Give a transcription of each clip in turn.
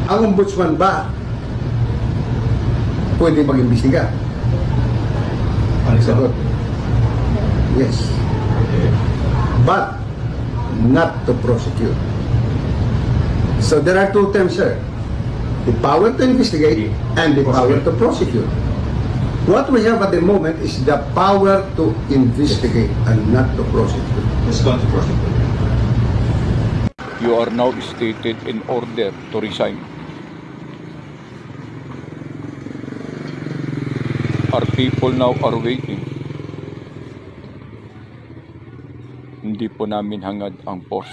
Ang ombudsman ba pwede mag-imbestiga? Sagot. Yes. But not to prosecute. So there are two terms, sir. The power to investigate and the power to prosecute. What we have at the moment is the power to investigate and not to prosecute. It's going to prosecute. You are now stated in order to resign. Our people now are waiting. Hindi po namin hangad ang post.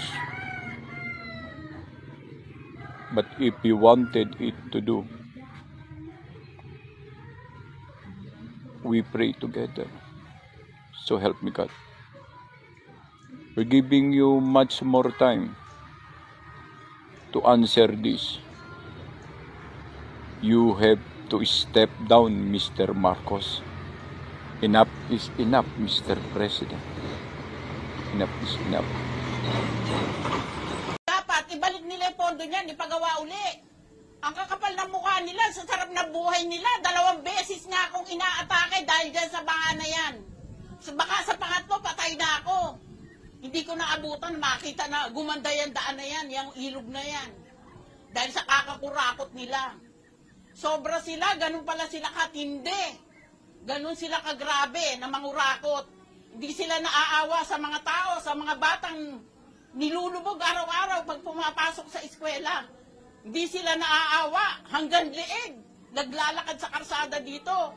But if you wanted it to do, we pray together. So help me God. We're giving you much more time to answer this. You have to step down, Mr. Marcos. Enough is enough, Mr. President. Enough is enough. Dapat ibalik nila yung pondo niyan, ipagawa uli. Ang kakapal ng mukha nila, sa sarap na buhay nila, 2 beses nga akong inaatake dahil dyan sa banga na yan. So baka sa pangatlo, patay na ako. Hindi ko naabutan, makita na gumanda yan, daan na yan, yung ilog na yan. Dahil sa kakakurakot nila. Sobra sila, ganun pala sila katindi. Ganun sila kagrabe na mangurakot. Hindi sila naaawa sa mga tao, sa mga batang nilulubog araw-araw pag pumapasok sa eskwela. Hindi sila naaawa hanggang liig. Naglalakad sa karsada dito.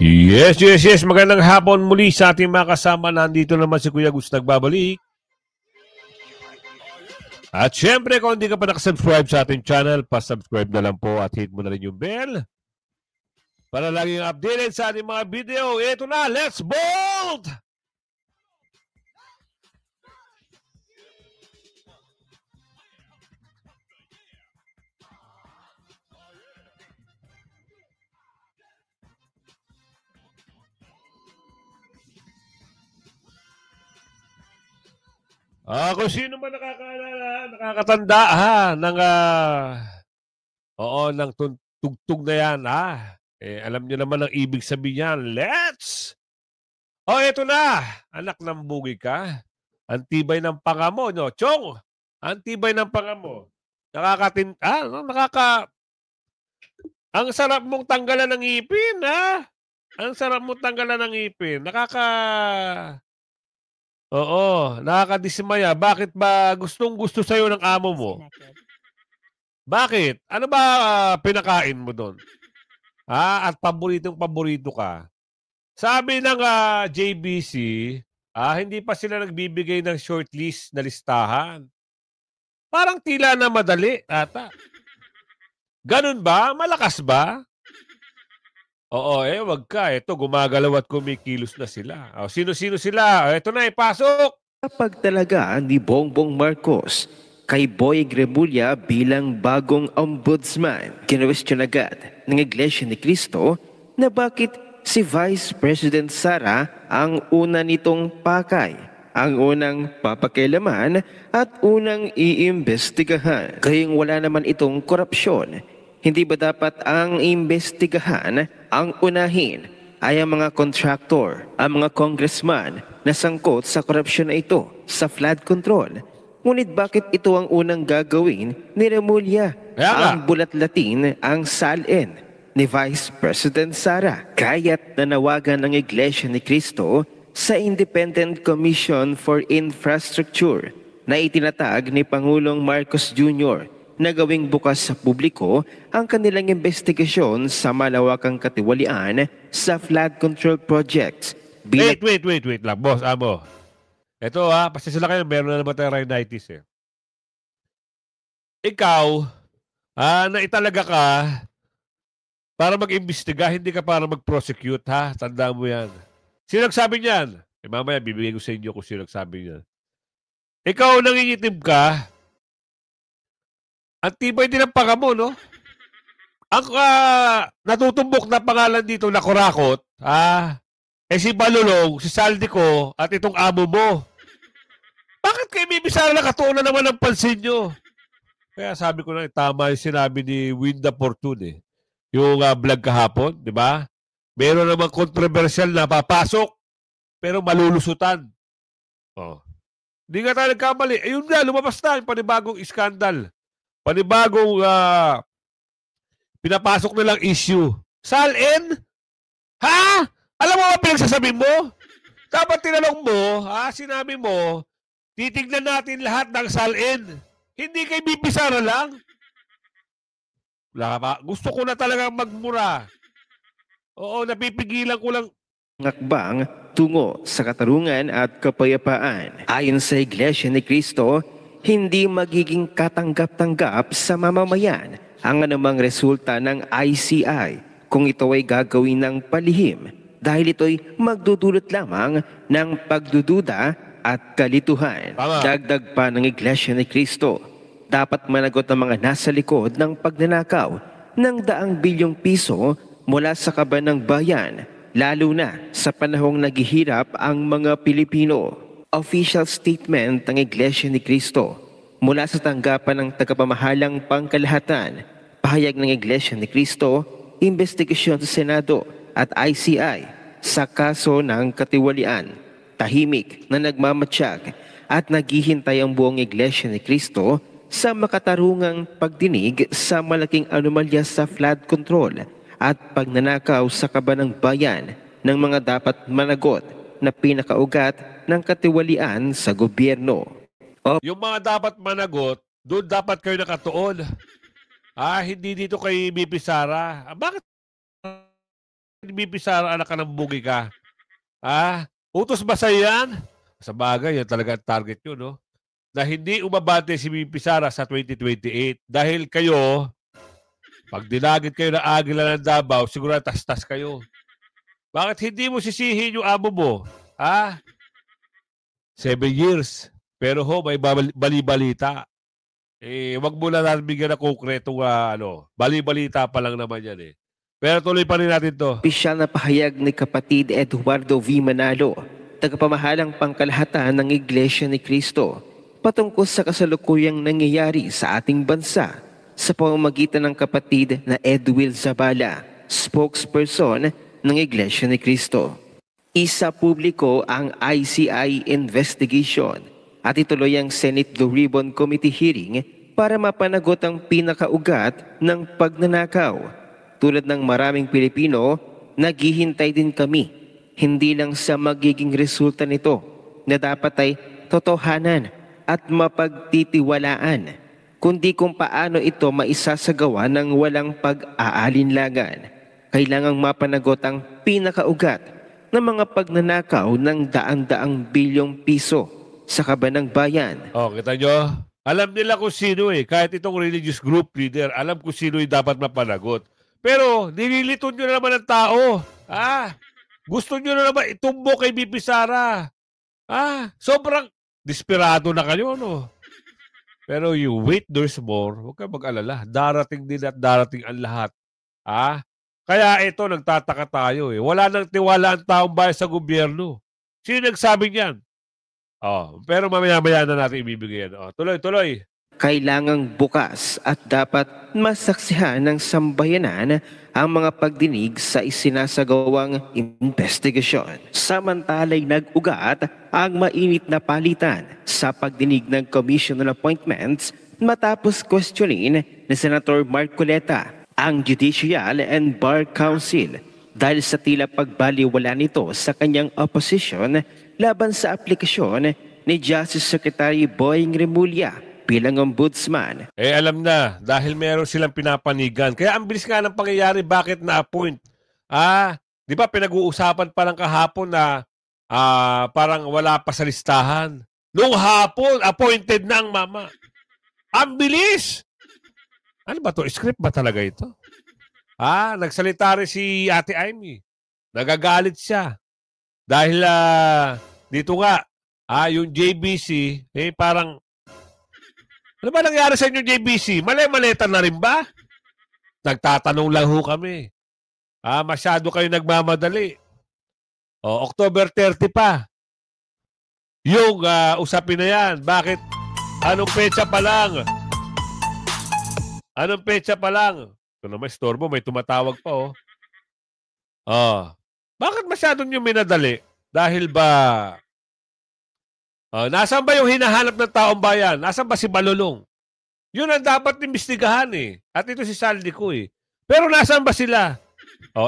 Yes. Magandang hapon muli sa ating mga kasama. Nandito naman si Kuya Gus nagbabalik. At syempre, kung hindi ka pa nakasubscribe sa ating channel, pa-subscribe na lang po at hit mo na rin yung bell para laging updated sa ating mga video. Ito na, let's bolt! Kung sino man nakakatanda ng ng tugtog na yan, alam niyo naman ang ibig sabihin niyan. Let's! Eto na! Anak ng bugi ka. Antibay ng panga mo, no? Chong! Antibay ng panga mo. Ang sarap mong tanggalan ng ipin, ha? Ang sarap mong tanggalan ng ipin. Nakakadismaya. Bakit ba gustong-gusto sa'yo ng amo mo? Bakit? Ano ba pinakain mo doon? At paboritong-paborito ka. Sabi ng JBC, hindi pa sila nagbibigay ng shortlist na listahan. Parang tila na madali, ata. Ganun ba? Malakas ba? Wag ka. Ito, gumagalaw at kumikilos na sila. Sino-sino sila? Ito na, ipasok! Kapag talaga ni Bongbong Marcos kay Boy Remulla bilang bagong ombudsman, kinwestiyon agad ng Iglesia ni Cristo na bakit si Vice President Sara ang una nitong pakay, ang unang papakialaman at unang iimbestigahan. Kayong wala naman itong korupsyon. Hindi ba dapat ang imbestigahan ang unahin ay ang mga contractor, ang mga congressman na sangkot sa korupsyon na ito sa flood control? Ngunit bakit ito ang unang gagawin ni Remulla? Ang bulat-latin ang salin ni Vice President Sara. Kaya't nanawagan ng Iglesia ni Cristo sa Independent Commission for Infrastructure na itinatag ni Pangulong Marcos Jr. na gawing bukas sa publiko ang kanilang investigasyon sa malawakang katiwalian sa flood control projects. Wait lang, boss, amo. Ito pasensya kayo, meron na naman tayong rhinitis eh. Ikaw, naitalaga ka para mag-imbestiga, hindi ka para mag-prosecute, ha? Tandaan mo yan. Sino nagsabi niyan? Mamaya, bibigay ko sa inyo kung sino nagsabi niyan. Ikaw, nangingitim ka, ang tibay din ang panga mo, no? Ang natutumbok na pangalan dito na kurakot, si Balulong, si Saldico, at itong amo mo. Bakit kay Bibi Sara nakatuon na naman ang pansin nyo? Kaya sabi ko na, tama yung sinabi ni Winda Fortune eh. Yung vlog kahapon, di ba? Meron namang controversial na papasok, pero malulusutan. Oh. Hindi nga tayo nagkamali. Ayun nga, lumabas na yung panibagong iskandal. Panibagong pinapasok nilang issue. Salin? Ha? Alam mo ba pinagsasabi mo? Dapat tinanong mo, sinabi mo, titignan natin lahat ng salin. Hindi kay Bibi Sara lang. Wala ba? Gusto ko na talagang magmura. Oo, napipigilan ko lang. Hakbang tungo sa katarungan at kapayapaan. Ayon sa Iglesia ni Cristo, hindi magiging katanggap-tanggap sa mamamayan ang anumang resulta ng ICI kung ito ay gagawin ng palihim dahil ito'y magdudulot lamang ng pagdududa at kalituhan. Tama. Dagdag pa ng Iglesia ni Cristo, dapat managot ang mga nasa likod ng pagnanakaw ng daang bilyong piso mula sa kaban ng bayan, lalo na sa panahong naghihirap ang mga Pilipino. Official statement ng Iglesia ni Cristo mula sa tanggapan ng tagapamahalang pangkalahatan, pahayag ng Iglesia ni Cristo, investigasyon sa Senado at ICI sa kaso ng katiwalian. Tahimik na nagmamatsyag at naghihintay ang buong Iglesia ni Cristo sa makatarungang pagdinig sa malaking anomalya sa flood control at pagnanakaw sa kaban ng bayan ng mga dapat managot na pinakaugat ng katiwalian sa gobyerno. Yung mga dapat managot, doon dapat kayo nakatuon. Hindi dito kay Bibi Sara. Bakit Bibi Sara, anak ka ng bugi ka? Utos ba sa'yo yan? Sa bagay, yan talaga ang target yun, no? Na hindi umabante si Bibi Sara sa 2028. Dahil kayo, pag dinagit kayo ng Agila ng Davao, siguro tas-tas kayo. Bakit hindi mo sisihin yung amo mo? 7 years. Pero may bali-balita. Wag mo na natin bigyan ng konkretong bali-balita pa lang naman yan eh. Pero tuloy pa rin natin to. Opisyal na pahayag ni kapatid Eduardo V. Manalo, tagapamahalang pangkalahatan ng Iglesia ni Cristo, patungkol sa kasalukuyang nangyayari sa ating bansa sa pamamagitan ng kapatid na Edwil Zabala, spokesperson ng Iglesia ni Cristo. Isa publiko ang ICI investigation at ituloy ang Senate Blue Ribbon Committee hearing para mapanagot ang pinakaugat ng pagnanakaw. Tulad ng maraming Pilipino, naghihintay din kami, hindi lang sa magiging resulta nito, na dapat ay totohanan at mapagtitiwalaan, kundi kung paano ito maisasagawa ng walang pag-aalinlangan. Kailangang mapanagot ang pinakaugat ng mga pagnanakaw ng daan-daang bilyong piso sa kaban ng bayan. Kita nyo? Alam nila kung sino kahit itong religious group leader, alam kung sino dapat mapanagot. Pero, nililito nyo na naman ang tao. Gusto nyo na naman itumbo kay Bibi Sara. Sobrang desperado na kayo, no? Pero you wait, there's more. Huwag kang mag-alala. Darating din at darating ang lahat. Kaya ito, nagtataka tayo. Wala nang tiwala ang taong bayan sa gobyerno. Sino nagsabi niyan? Pero mamaya-maya na natin ibibigay yan. Tuloy. Kailangang bukas at dapat masaksihan ng sambayanan ang mga pagdinig sa isinasagawang investigasyon. Samantalay nag-ugat ang mainit na palitan sa pagdinig ng Commission on Appointments matapos questionin ni Senator Marcoleta ang Judicial and Bar Council dahil sa tila pagbaliwala nito sa kanyang opposition laban sa aplikasyon ni Justice Secretary Boying Remulla bilang ombudsman. Alam na, dahil meron silang pinapanigan. Kaya ang bilis nga ng pangyayari, bakit na-appoint? Di ba pinag-uusapan parang kahapon na parang wala pa sa listahan. Nung hapon, appointed na ang mama. Ang bilis! Ano ba to? Script ba talaga ito? Nagsalita rin si Ate Amy. Nagagalit siya. Dahil dito nga, yung JBC, parang ano ba nangyari sa inyo, JBC? Mali-maleta na rin ba? Nagtatanong lang ho kami. Masyado kayo nagmamadali. October 30 pa. yung usapin na yan. Bakit? Anong petsa pa lang? Anong petsa pa lang? Ito naman, istorbo, may tumatawag pa, oh. Bakit masyadong yung minadali? Dahil ba, nasaan ba yung hinahanap ng taong bayan? Nasaan ba si Balulong? Yun ang dapat imbestigahan, eh. At ito si Saldi ko, eh. Pero nasaan ba sila?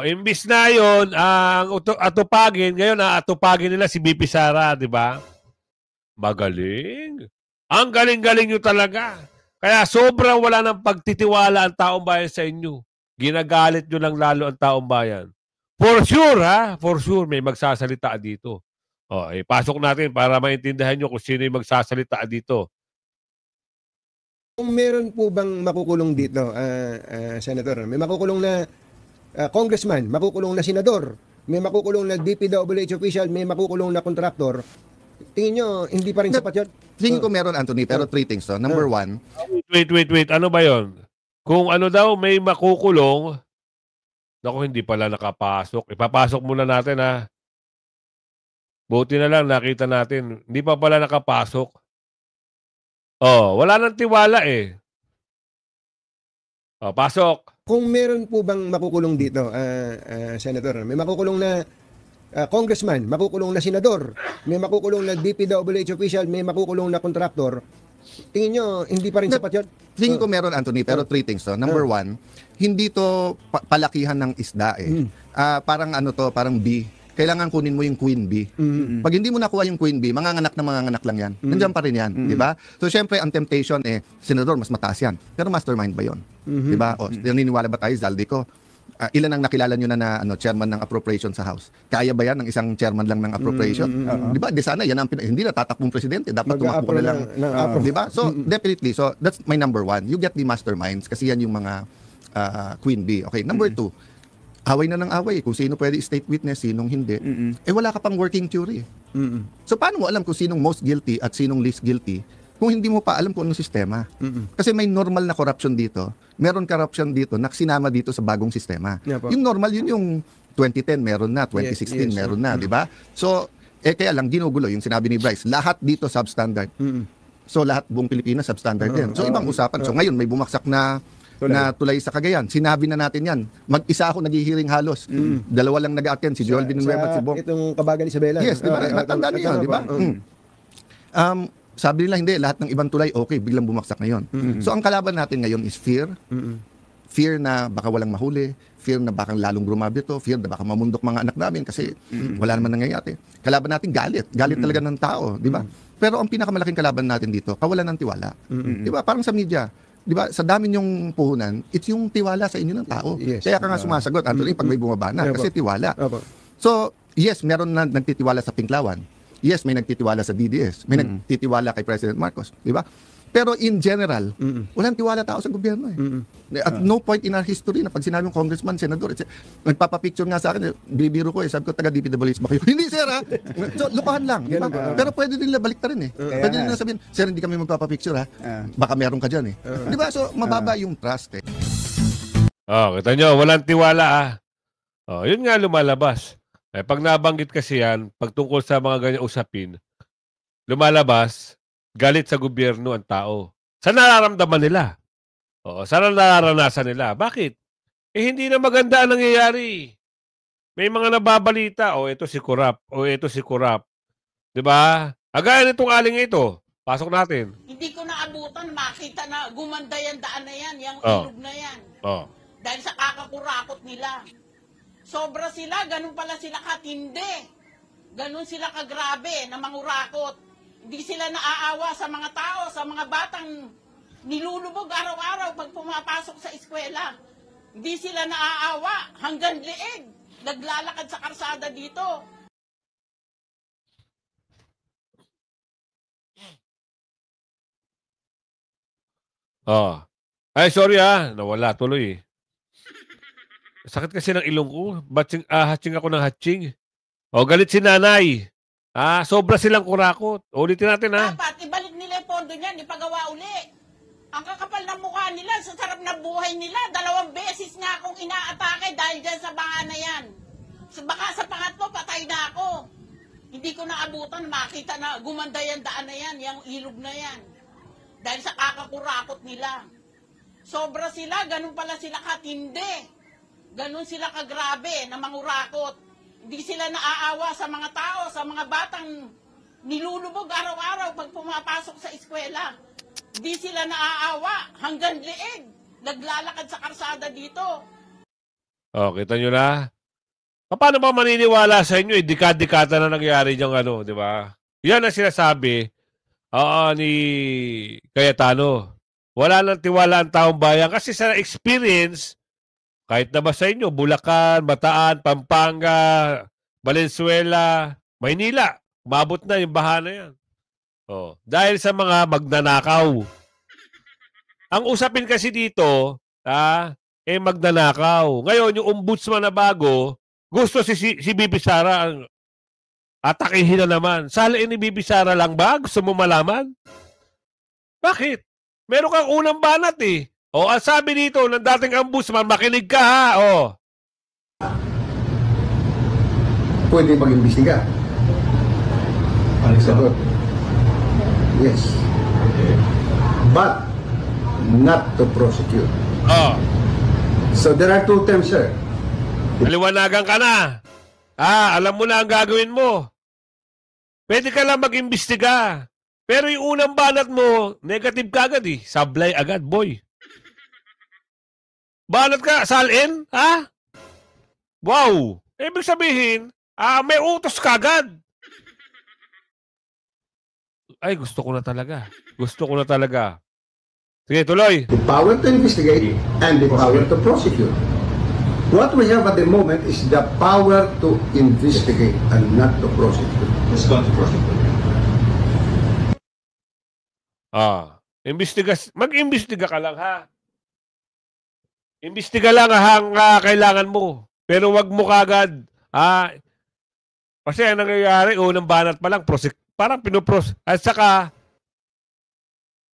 Imbis na yun, ang atupagin, ngayon atupagin nila si BP Sara, di ba? Magaling. Ang galing-galing nyo talaga. Kaya sobrang wala ng pagtitiwala ang taong bayan sa inyo. Ginagalit nyo lang lalo ang taong bayan. For sure, ha? For sure, may magsasalita dito. Pasok natin para maintindihan nyo kung sino yung magsasalita dito. Kung meron po bang makukulong dito, Senator, may makukulong na congressman, makukulong na senador, may makukulong na DPWH official, may makukulong na kontraktor, tingin nyo, hindi pa rin sapat yun? Tingin ko meron, Anthony, pero three things to. Number one, Wait. Ano ba yon? Kung ano daw may makukulong, naku, hindi pala nakapasok. Ipapasok muna natin, ha? Buti na lang, nakita natin. Hindi pa pala nakapasok. Wala nang tiwala, eh. Pasok. Kung meron po bang makukulong dito, Senator, may makukulong na congressman, makukulong na senador, may makukulong na DPWH official, may makukulong na kontraktor, tingin nyo, hindi pa rin sapat yun? tingin ko meron, Anthony, pero three things to. Number one, hindi to palakihan ng isda, eh. Parang ano to, parang bee. Kailangan kunin mo yung queen bee. Pag hindi mo nakuha yung queen bee, manganganak lang yan. Nandiyan pa rin yan, di ba? So, syempre, ang temptation, senador, mas mataas yan. Pero mastermind ba yun? Di ba? O, naniniwala ba tayo, Zaldi ko? Ilan ang nakilala nyo na chairman ng appropriation sa House? Kaya ba yan ng isang chairman lang ng appropriation? Di ba? Di sana, yan ang hindi na tatakbong presidente. Dapat tumakbo na lang. Di ba? So, definitely. So, that's my number one. You get the masterminds kasi yan yung mga queen bee. Okay, number two, away na ng away. Kung sino pwede state witness, sinong hindi. Wala ka pang working theory. So, paano mo alam kung sinong most guilty at sinong least guilty kung hindi mo pa alam kung anong sistema? Kasi may normal na corruption dito. Meron corruption dito na sinama dito sa bagong sistema. Yung normal, yun yung 2010 meron na, 2016 meron na, di ba? So, kaya lang ginugulo yung sinabi ni Bryce. Lahat dito substandard. So, lahat buong Pilipinas substandard din. So, ibang usapan. So, ngayon may bumaksak na tulay sa Cagayan. Sinabi na natin yan. Mag-isa ako naghihiring halos. Dalawa lang nag-attend, si Joel Villanueva at si Bong. Itong Kabagan Isabela. Yes, di ba? Natanda niyo yun, di ba? Sabi nila, hindi, lahat ng ibang tulay, okay, biglang bumaksak ngayon. So, ang kalaban natin ngayon is fear. Fear na baka walang mahuli. Fear na baka lalong grumabi ito. Fear na baka mamundok mga anak namin kasi wala naman nangyayari. Kalaban natin galit. Galit talaga ng tao, di ba? Pero ang pinakamalaking kalaban natin dito, kawalan ng tiwala. Di ba? Parang sa media, di ba, sa dami yung puhunan, it's yung tiwala sa inyo ng tao. Kaya ka nga sumasagot, Anthony, pag may bumaba na, kasi tiwala. So, yes, meron na nagtitiwala sa Pinklawan. Yes, may nagtitiwala sa DDS. May nagtitiwala kay President Marcos. Di ba? Pero in general, walang tiwala tao sa gobyerno. At no point in our history na pag sinabi yung congressman, senador, nagpapapicture nga sa akin, bibiro ko sabi ko, taga DPWH ba kayo? Hindi, sir, ha? So, lupahan lang. Diba? Pero pwede din nila balik ta rin, Pwede din nila sabihin, sir, hindi kami magpapapicture, ha? Baka meron ka dyan, Di ba? So, mababa yung trust, kita nyo, walang tiwala, yun nga lumalabas. Pag nabanggit kasi yan, pag tungkol sa mga ganyan usapin, lumalabas, galit sa gobyerno ang tao. Saan nararamdaman nila? Saan nararanasan nila? Bakit? Hindi na maganda ang nangyayari. May mga nababalita, ito si Kurap, ito si Kurap. Diba? Agaya nitong aling ito, pasok natin. Hindi ko naabutan, makita na gumanda yan, daan na yan, yung ilog na yan. Dahil sa kakakurakot nila. Sobra sila, ganun pala sila katindi. Ganun sila kagrabe na mangurakot. Hindi sila naaawa sa mga tao, sa mga batang nilulubog araw-araw pag pumapasok sa eskwela. Hindi sila naaawa hanggang leeg. Naglalakad sa karsada dito. Ay, sorry nawala tuloy. Sakit kasi ng ilong ko. Hatching ako ng hatching. Galit si nanay. Sobra silang kurakot. Ulitin natin, Dapat, ibalik nila yung pondo niyan, ipagawa uli. Ang kakapal ng mukha nila, sa sarap na buhay nila, 2 beses nga akong inaatake dahil dyan sa banga na yan. Baka sa pangatlo, patay na ako. Hindi ko naabutan, makita na gumanda yan, daan na yan, yung ilog na yan. Dahil sa kakakurakot nila. Sobra sila, ganun pala sila katindi. Ganun sila kagrabe na mangurakot. Hindi sila naaawa sa mga tao, sa mga batang nilulubog araw-araw pag pumapasok sa eskwela. Hindi sila naaawa hanggang leeg. Naglalakad sa karsada dito. Oh, kita nyo na? Paano ba maniniwala sa inyo? Dekada-dekada na nangyari yung ano, di ba? Yan ang sinasabi ni Cayetano. Wala nang tiwala ang taong bayan kasi sa experience, kahit na ba sa inyo, Bulacan, Bataan, Pampanga, Valenzuela, Maynila, umabot na yung baha na yan. Oh, dahil sa mga magnanakaw. Ang usapin kasi dito, magnanakaw. Ngayon, yung ombudsman na bago, gusto si Bibi Sara ang atakihin na naman. Salain ni Bibi Sara lang ba? Gusto mo malaman? Bakit? Meron kang unang banat eh. O, ang sabi dito ng dating ombudsman, makinig ka ha. O. Pwede mag-imbestiga. Sagot. Yes. But not to prosecute. O. So there are two terms, sir. Maliwanagan ka na. Alam mo na ang gagawin mo. Pwede ka lang mag-imbestiga. Pero yung unang banat mo, negative ka agad eh. Sablay agad, boy. Banat ka, salin? Ha? Wow! Ibig sabihin, may utos ka agad. Ay, gusto ko na talaga. Gusto ko na talaga. Sige, tuloy. The power to investigate and the power to prosecute. What we have at the moment is the power to investigate and not to prosecute. Who's going to prosecute? Mag-imbestiga ka lang ha. Imbestiga lang ang kailangan mo. Pero wag mo kagad. Kasi ang nangyayari, unang banat pa lang, parang pinupros. At saka,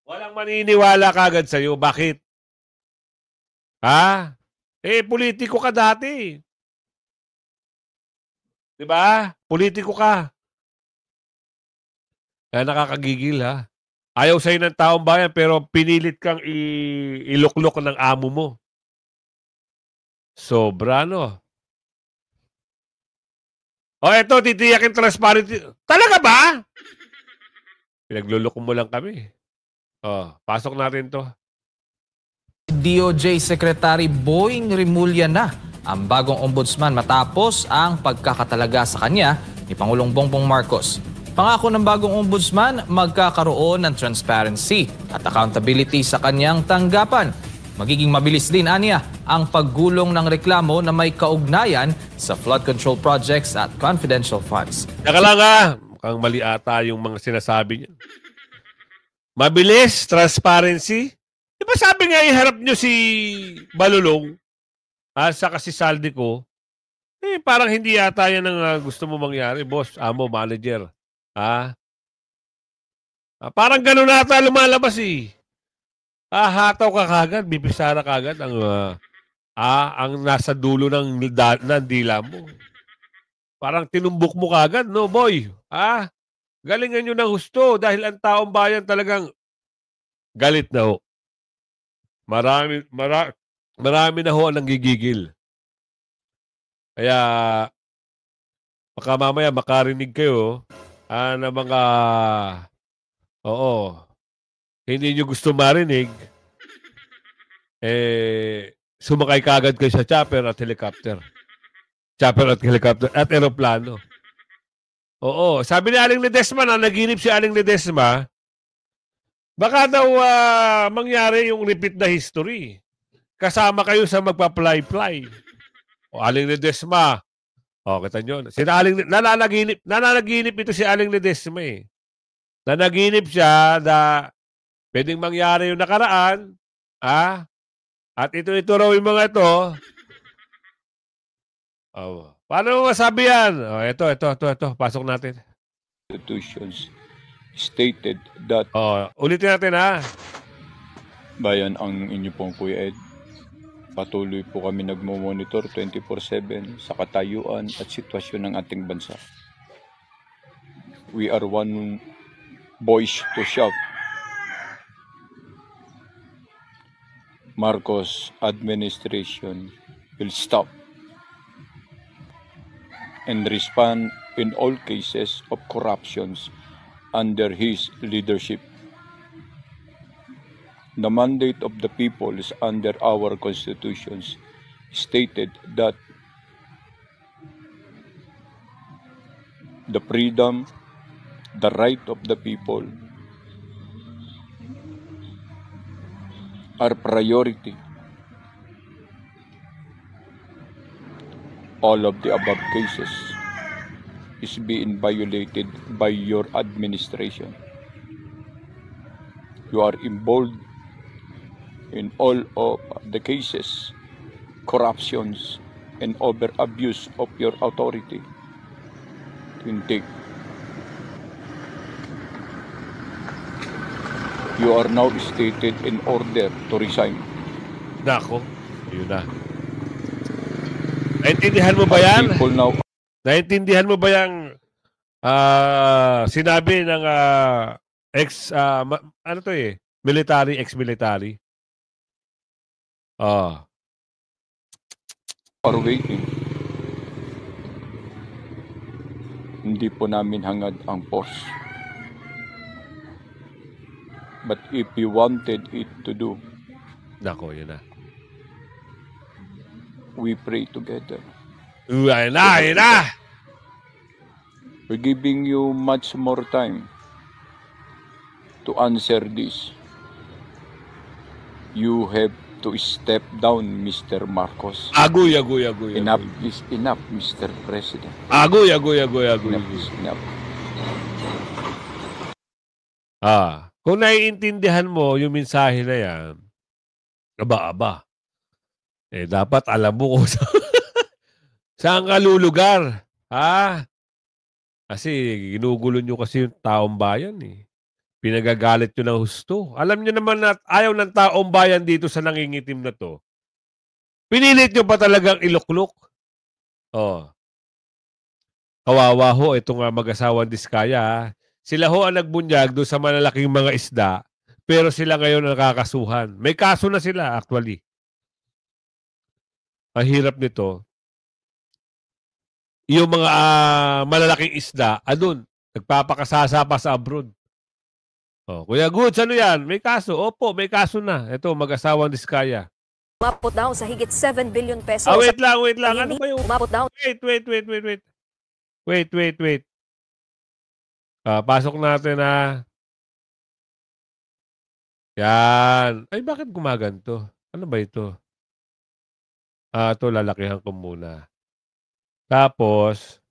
walang maniniwala kagad sa'yo. Bakit? Politiko ka dati. Diba? Politiko ka. Kaya nakakagigil ha. Ayaw sa'yo ng taong bayan pero pinilit kang iluklok ng amo mo. Sobra, no? Eto, titiyakin transparency. Talaga ba? Pinagluloko mo lang kami. Pasok natin to. DOJ Secretary Boying Rimulya na ang bagong ombudsman matapos ang pagkakatalaga sa kanya ni Pangulong Bongbong Marcos. Pangako ng bagong ombudsman, magkakaroon ng transparency at accountability sa kanyang tanggapan. Magiging mabilis din, aniya, ang paggulong ng reklamo na may kaugnayan sa flood control projects at confidential funds. Saka lang mukhang mali ata yung mga sinasabi niya. Mabilis, transparency. Di ba sabi nga iharap nyo si Balulong saka si Saldico, parang hindi yata yan ang gusto mo mangyari, boss, amo, manager. Parang gano'n nata lumalabas eh. Hataw ka kagad, bibisara kagad ang nasa dulo ng dila mo. Parang tinumbok mo kagad, no, boy? Galingan nyo ng husto dahil ang taong bayan talagang galit na ho. Marami na ho ang nanggigigil. Kaya, baka mamaya makarinig kayo na mga hindi nyo gusto marinig, sumakay kagad kayo sa chopper at helicopter. Chopper at helicopter at aeroplano. Sabi ni Aling Ledesma na naginip si Aling Ledesma, baka daw mangyari yung repeat na history. Kasama kayo sa magpa-fly-fly. Aling Ledesma, kita nyo. Nananaginip ito si Aling Ledesma eh. Nanaginip siya na pwedeng mangyari yung nakaraan, at ito raw yung mga ito. Paano mo masabi yan? Ito. Pasok natin. Institutions stated that ulitin natin bayan ang inyo pong Kuya Ed. Patuloy po kami nagmo-monitor 24/7 sa katayuan at sitwasyon ng ating bansa. we are one voice to shout. Marcos administration will stop and respond in all cases of corruptions under his leadership. The mandate of the people is under our constitutions stated that the freedom, the right of the people are priority. All of the above cases is being violated by your administration. You are involved in all of the cases, corruptions, and over abuse of your authority. Intake. You are now stated in order to resign. Nako, yun na. Naintindihan mo ba yan? People now Naintindihan mo ba yung sinabi ng ano to military, ex-military? are waiting. Hindi po namin hangad ang force. But if you wanted it to do, Nako, yun na. we pray together. Ayun na, ayun na! We're giving you much more time to answer this. You have to step down, Mr. Marcos. Agoy, agoy, agoy. Enough is enough, Mr. President. Agoy, agoy, agoy, agoy. Enough is enough. Kung naiintindihan mo yung mensahe na yan, aba. Dapat alam mo kung saan ka lulugar. Kasi ginugulo nyo kasi yung taong bayan Pinagagalit nyo ng husto. Alam nyo naman na ayaw ng taong bayan dito sa nangingitim na to. Pinilit nyo pa talagang iluklok. Kawawa ho, itong mag-asawang Diskaya. Sila ho ang nagbunyag doon sa malalaking mga isda, pero sila ngayon nakakasuhan. May kaso na sila actually. Ang hirap nito. Yung mga malalaking isda, adun, nagpapakasasa pa sa abroad. Kuya Goods, ano yan? May kaso? Opo, may kaso na. Ito, mag-asawang Diskaya. Umabot daw sa higit 7 billion pesos. Wait lang. Ano ba yung... Umabot daw. Wait. Pasok natin Yan. Ay, bakit gumaganto? Ano ba ito? Ito, lalakihan ko muna. Tapos,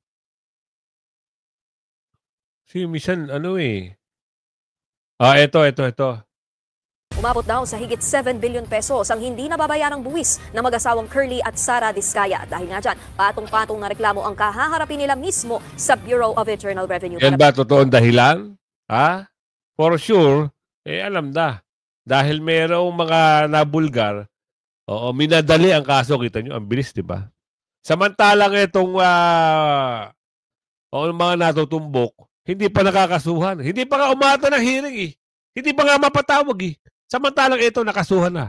minsan, ito. Umabot daw sa higit 7 billion pesos ang hindi nababayarang buwis ng mag-asawang Curly at Sara Diskaya. Dahil nga dyan, patong-patong na reklamo ang kahaharapin nila mismo sa Bureau of Internal Revenue. Yan ba totoong dahilan? For sure, alam na. Dahil mayroong mga nabulgar, minadali ang kaso. Kita nyo, ang bilis, di ba? Samantalang itong mga natutumbok, hindi pa nakakasuhan. Hindi pa nga umata ng hearing Hindi pa nga mapatawag Samantalang ito, nakasuhan na.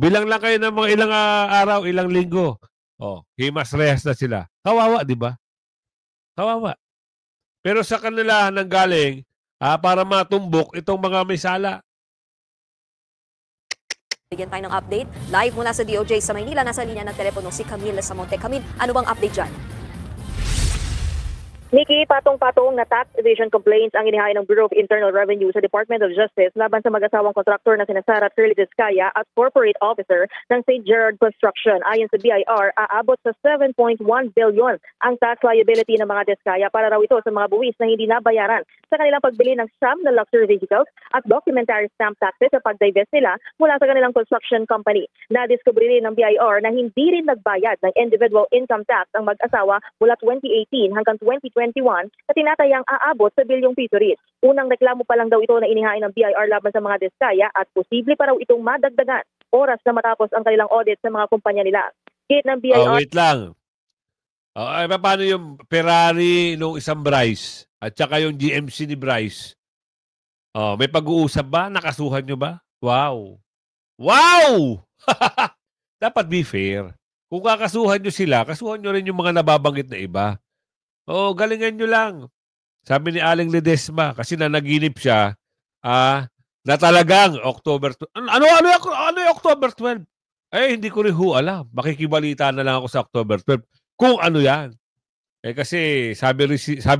Bilang lang kayo ng mga ilang araw, ilang linggo. Himas rehas na sila. Kawawa, di ba? Kawawa. Pero sa kanila nanggaling, para matumbok itong mga may sala. Bigyan tayo ng update. Live mula sa DOJ sa Maynila, nasa linya ng telepono si Camille Samonte. Camille, ano bang update dyan? Nikki, patong-patong na tax evasion complaints ang inihain ng Bureau of Internal Revenue sa Department of Justice laban sa mag-asawang kontraktor na sina Sara Curly Diskaya at corporate officer ng St. Gerard Construction. Ayon sa BIR, aabot sa 7.1 billion ang tax liability ng mga Diskaya para raw ito sa mga buwis na hindi nabayaran sa kanilang pagbili ng siyam na luxury vehicles at documentary stamp taxes sa pag-divest nila mula sa kanilang construction company. Nadiskubre rin ng BIR na hindi rin nagbayad ng individual income tax ang mag-asawa mula 2018 hanggang 2021 na tinatayang aabot sa bilyong piso rin. Unang reklamo pa lang daw ito na inihain ng BIR laban sa mga Diskaya at posible pa raw itong madagdagan oras na matapos ang kanilang audit sa mga kumpanya nila. Gate ng BIR... Wait lang. Ay, paano yung Ferrari nung isang Bryce at saka yung GMC ni Bryce? May pag-uusap ba? Nakasuhan nyo ba? Wow! Wow! Dapat be fair. Kung kakasuhan nyo sila, kasuhan nyo rin yung mga nababanggit na iba. Galingan nyo lang. Sabi ni Aling Ledesma, kasi nanaginip siya, na talagang October 12. Ano yung October 12? Hindi ko rin alam. Makikibalita na lang ako sa October 12. Kung ano yan. Kasi sabi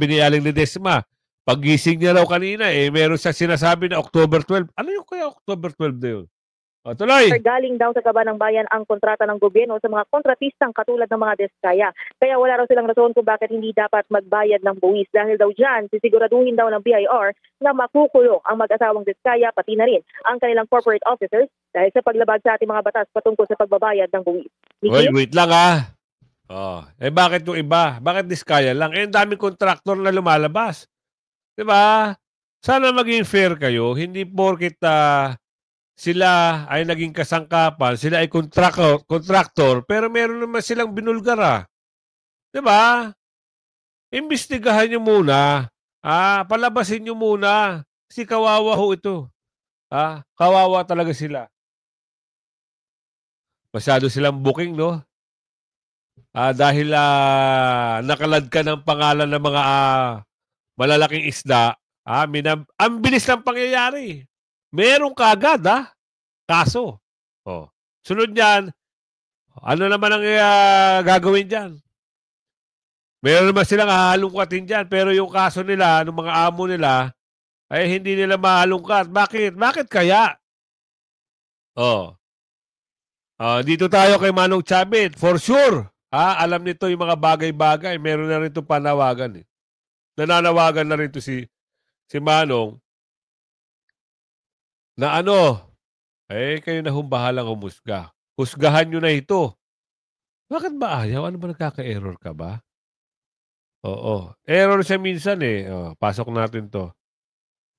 ni Aling Ledesma, paggising niya raw kanina, meron siya sinasabi na October 12. Ano yung kaya October 12 na yun? Tuloy! Galing daw sa Kaban ng Bayan ang kontrata ng gobyerno sa mga kontratistang katulad ng mga Diskaya. Kaya wala raw silang rason kung bakit hindi dapat magbayad ng buwis. Dahil daw dyan, sisiguraduhin daw ng BIR na makukulong ang mag-asawang Diskaya pati na rin ang kanilang corporate officers dahil sa paglabag sa ating mga batas patungkol sa pagbabayad ng buwis. Wait lang bakit yung iba? Bakit Diskaya lang? Ang daming kontraktor na lumalabas. Diba? Sana maging fair kayo. Hindi porket sila ay naging kasangkapan, sila ay kontraktor, pero meron naman silang binulgara. Diba? Imbestigahan nyo muna. Palabasin nyo muna. Kasi kawawa ho ito. Kawawa talaga sila. Masyado silang booking, no? Dahil nakalad ka ng pangalan ng mga malalaking isda, ang bilis ng pangyayari. Meron ka agad, kaso. Sunod niyan, ano naman ang gagawin dyan? Meron naman silang hahalungkatin dyan, pero yung kaso nila, ng mga amo nila, ay hindi nila mahalungkat. Bakit? Bakit kaya? Dito tayo kay Manong Chabit. For sure, alam nito yung mga bagay-bagay. Meron na rin ito panawagan. Nananawagan na rin ito si Manong na kayo na humbahalang humusga. Husgahan nyo na ito. Bakit ba ayaw? Ano ba nagkaka-error ka ba? Error siya minsan pasok natin to.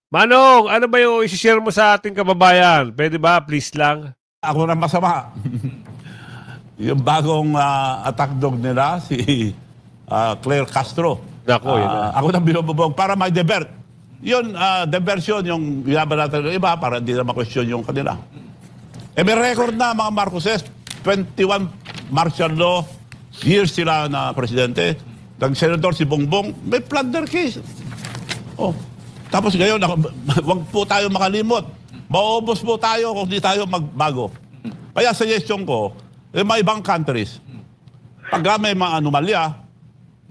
Manong, ano ba yung isi-share mo sa ating kababayan? Pwede ba? Please lang. Ako na masama. Yung bagong attack dog nila, si Claire Castro. Nako, ako na binububog para mag-divert. Yun, diversion, yung yaban natin ng iba para hindi na ma-question yung kanila. May record na mga Marcoses, 21 martial law years sila na presidente. Nag-senador si Bongbong, may plunder case. Tapos ngayon, wag po tayo makalimot. Maubos po tayo kung di tayo magbago. Kaya suggestion ko, mga ibang countries, pag may mga anomalya,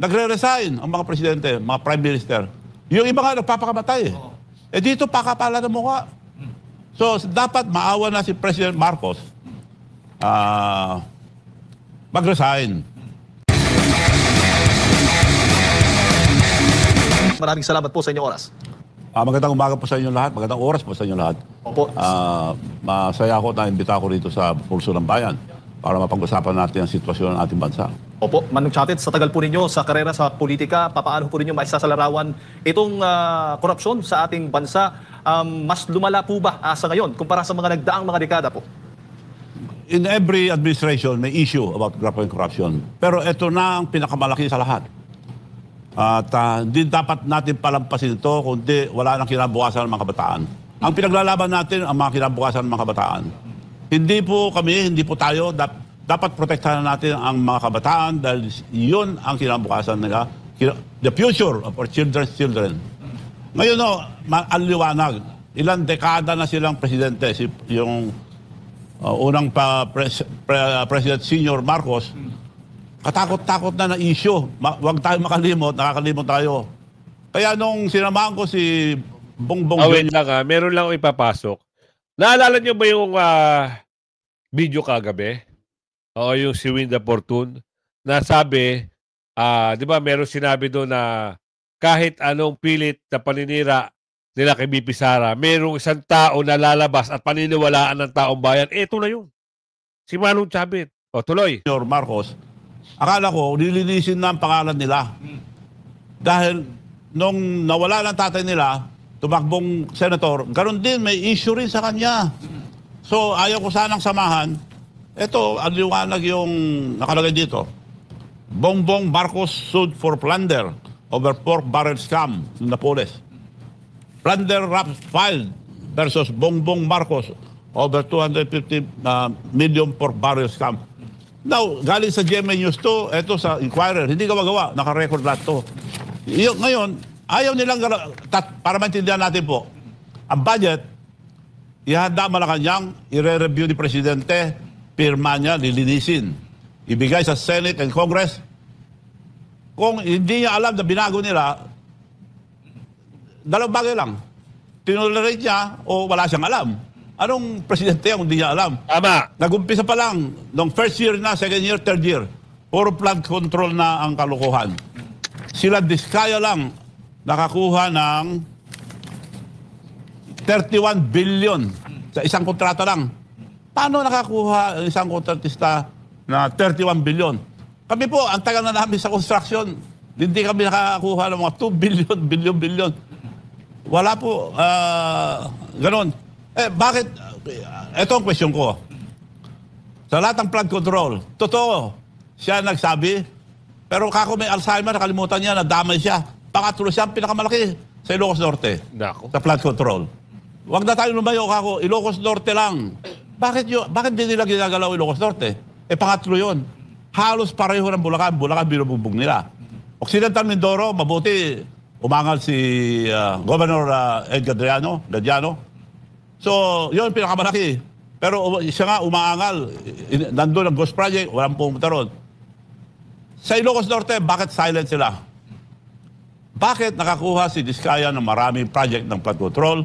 nagre-resign ang mga presidente, mga prime minister. Yung iba nga nagpapakamatay. Dito pakapala ng mukha. So, dapat maawa na si President Marcos mag-resign. Maraming salamat po sa inyong oras. Magandang umaga po sa inyo lahat. Magandang oras po sa inyo lahat. Opo. Masaya ako na imbita ko rito sa Pulso ng Bayan para mapag-usapan natin ang sitwasyon ng ating bansa. Opo, Manong Chavit, sa tagal po ninyo sa karera sa politika, papaano po ninyo maisasalarawan itong korupsyon sa ating bansa? Mas lumala po ba sa ngayon kumpara sa mga nagdaang mga dekada po? In every administration, may issue about grappling corruption. Pero ito na ang pinakamalaki sa lahat. At hindi dapat natin palampasin ito kundi wala nang kinabukasan ng mga kabataan. Ang pinaglalaban natin ang mga kinabukasan ng mga kabataan. Hindi po kami, hindi po tayo, dapat protektahan natin ang mga kabataan dahil yun ang kinabukasan nila, the future of our children's children. Ngayon ang liwanag, ilang dekada na silang presidente, yung unang President Senior Marcos, katakot-takot na issue. Huwag tayo makalimot, nakakalimot tayo. Kaya nung sinamahan ko si Bongbong wait lang meron lang ako ipapasok. Naalala niyo ba yung video kagabi? Yung si Winda Fortune na sabi, di ba meron sinabi doon na kahit anong pilit na paninira nila kay BP Sara, merong isang tao na lalabas at paniniwalaan ng taong bayan. Ito na yun. Si Manong Chavit. Tuloy. Senior Marcos, akala ko nilinisin na ang pangalan nila. Dahil nung nawala ng tatay nila, tumakbong senator, ganoon din, may issue rin sa kanya. So, ayaw ko sanang samahan. Ito, ang liwanag yung nakalagay dito. Bongbong Marcos sued for plunder over pork barrel scam in Napoles. Plunder rap filed versus Bongbong Marcos over 250 million pork barrel scam. Now, galing sa GMA News to, eto sa Inquirer, hindi ka magawa, naka-record lahat to. Ngayon, ayaw nilang, para maintindihan natin po, ang budget, ihanda Malacanang, ire-review ni Presidente, pirma niya, lilinisin. Ibigay sa Senate and Congress. Kung hindi niya alam na binago nila, dalawang bagay lang. Tinolerate niya o wala siyang alam. Anong presidente yan kung hindi niya alam? Tama. Nag-umpisa pa lang, nung first year na, second year, third year, puro flood control na ang kalukuhan. Sila Diskaya lang nakakuha ng 31 billion sa isang kontrata lang. Paano nakakuha ang isang kontratista na 31 billion? Kami po, ang tagal na namin sa construction, hindi kami nakakuha ng mga 2 billion, billion. Wala po, ganon. Bakit? Ito ang question ko. Sa lahat ng flood control, totoo, siya nagsabi, pero kako may Alzheimer, nakalimutan niya, nadamay siya. Pangatlo siya ang pinakamalaki sa Ilocos Norte. Nako. Sa flood control. Huwag na tayo lumayo, kako, Ilocos Norte lang. Bakit di nila ginagalaw Ilocos Norte? Pangatlo yun. Halos pareho ng Bulacan. Bulacan binububog nila. Occidental Mindoro, mabuti, umangal si Governor Edgar Gadiano. So, yun pinakamalaki. Pero siya nga umaangal. Nandun ang Ghost Project, walang pumunta ron. Sa Ilocos Norte, bakit silent sila? Bakit nakakuha si Diskaya ng maraming project ng flood control?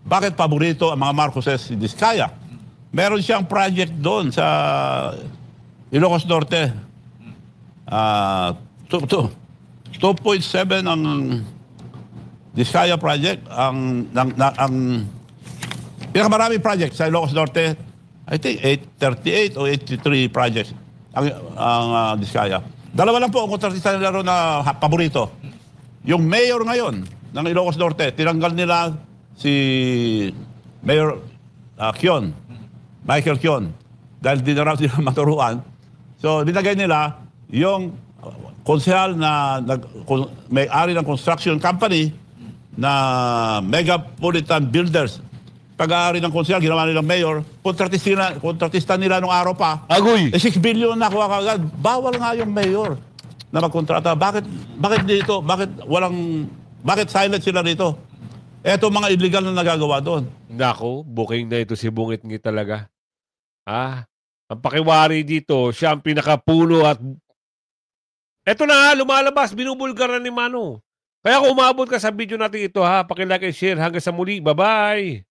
Bakit paborito ang mga Marcoses si Diskaya? Meron siyang project doon sa Ilocos Norte. 2.7 ang Diskaya project. Ang pinakamaraming project sa Ilocos Norte, I think 838 o 83 projects ang Diskaya. Dalawa lang po ang kontratista nila ron na paborito. Yung mayor ngayon ng Ilocos Norte, tinanggal nila si Mayor Michael Kion, dahil di na raw sila maturuan. So, binagay nila yung konsehal na may-ari ng construction company na Megapolitan Builders. Pag-aari ng konsehal, ginawa nilang mayor, kontratista nila nung araw pa. Agoy! 6 billion na kuha kagad. Bawal nga yung mayor na magkontrata. Bakit dito? Bakit silent sila dito? Eto mga illegal na nagagawa doon. Nako, booking na ito si Bungit-Ngi talaga. Ang pakiwari dito, siya ang pinakapuno at eto na, lumalabas, binubulgar na ni Mano. Kaya kung umabot ka sa video natin ito, pakilike and share. Hanggang sa muli, bye-bye!